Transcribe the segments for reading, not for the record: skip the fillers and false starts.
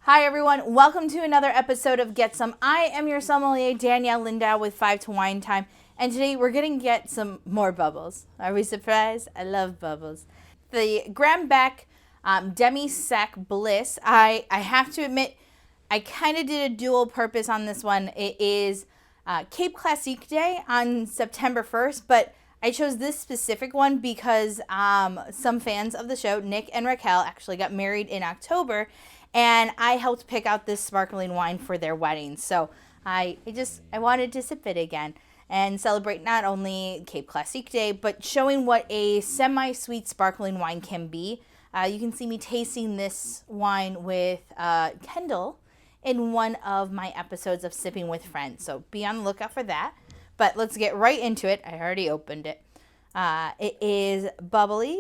Hi everyone, welcome to another episode of Get Some. I am your sommelier, Danielle Lindau with 5 to Wine Time, and today we're going to get some more bubbles. Are we surprised? I love bubbles. The Graham Beck Demi-Sec Bliss, I have to admit, I kind of did a dual purpose on this one. It is Cap Classique Day on September 1st, but I chose this specific one because some fans of the show, Nick and Raquel, actually got married in October, and I helped pick out this sparkling wine for their wedding. So I wanted to sip it again and celebrate not only Cap Classique Day, but showing what a semi-sweet sparkling wine can be. You can see me tasting this wine with Kendall in one of my episodes of Sipping with Friends. So be on the lookout for that. But let's get right into it. I already opened it. It is bubbly,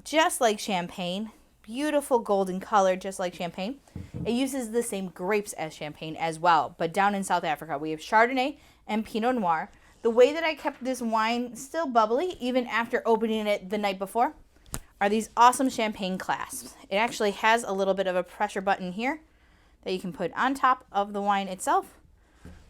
just like champagne. Beautiful golden color, just like champagne. It uses the same grapes as champagne as well. But down in South Africa, we have Chardonnay and Pinot Noir. The way that I kept this wine still bubbly, even after opening it the night before, are these awesome champagne clasps. It actually has a little bit of a pressure button here that you can put on top of the wine itself.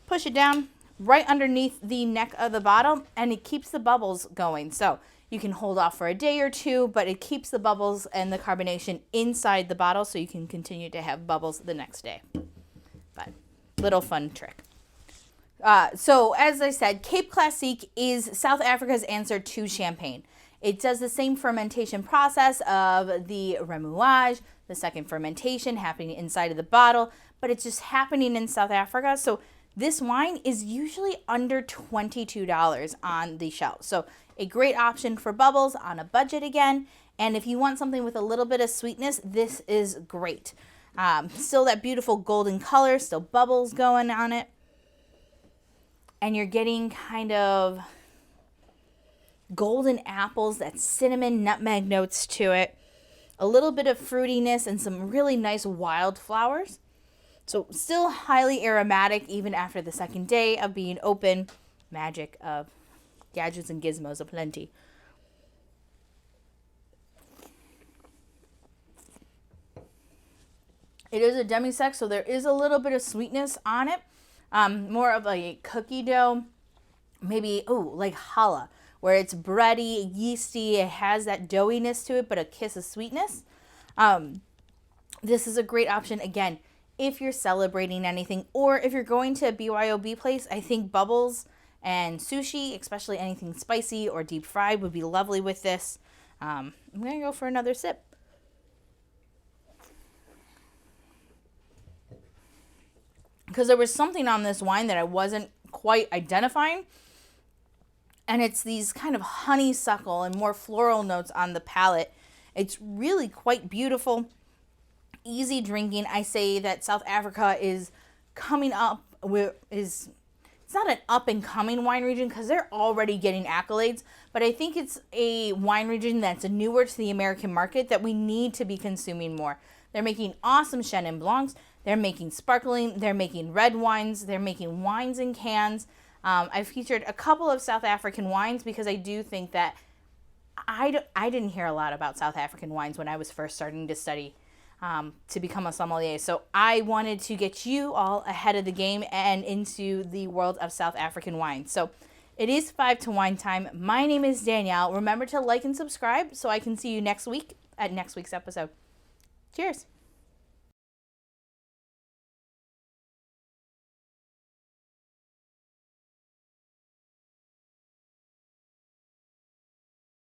Push it down right underneath the neck of the bottle, and it keeps the bubbles going. So you can hold off for a day or two, but it keeps the bubbles and the carbonation inside the bottle so you can continue to have bubbles the next day. But little fun trick. So as I said, Cap Classique is South Africa's answer to champagne. It does the same fermentation process of the remuage, the second fermentation happening inside of the bottle, but it's just happening in South Africa. So this wine is usually under $22 on the shelf. So a great option for bubbles on a budget again. And if you want something with a little bit of sweetness, this is great. Still that beautiful golden color, still bubbles going on it. And you're getting kind of golden apples, that cinnamon nutmeg notes to it. A little bit of fruitiness and some really nice wildflowers. So still highly aromatic even after the second day of being open. Magic of gadgets and gizmos aplenty. It is a demi-sec, so there is a little bit of sweetness on it. More of a cookie dough, maybe, like challah, where it's bready, yeasty. It has that doughiness to it, but a kiss of sweetness. This is a great option, again, if you're celebrating anything, or if you're going to a BYOB place. I think bubbles and sushi, especially anything spicy or deep fried, would be lovely with this. I'm going to go for another sip. Because there was something on this wine that I wasn't quite identifying. And it's these kind of honeysuckle and more floral notes on the palate. It's really quite beautiful. Easy drinking. I say that South Africa is coming up it's not an up and coming wine region because they're already getting accolades, but I think it's a wine region that's newer to the American market that we need to be consuming more. They're making awesome Chenin Blancs. They're making sparkling. They're making red wines. They're making wines in cans. I've featured a couple of South African wines because I do think that I didn't hear a lot about South African wines when I was first starting to study to become a sommelier. So I wanted to get you all ahead of the game and into the world of South African wine. So it is 5 to Wine Time. My name is Danielle. Remember to like and subscribe so I can see you next week at next week's episode. Cheers.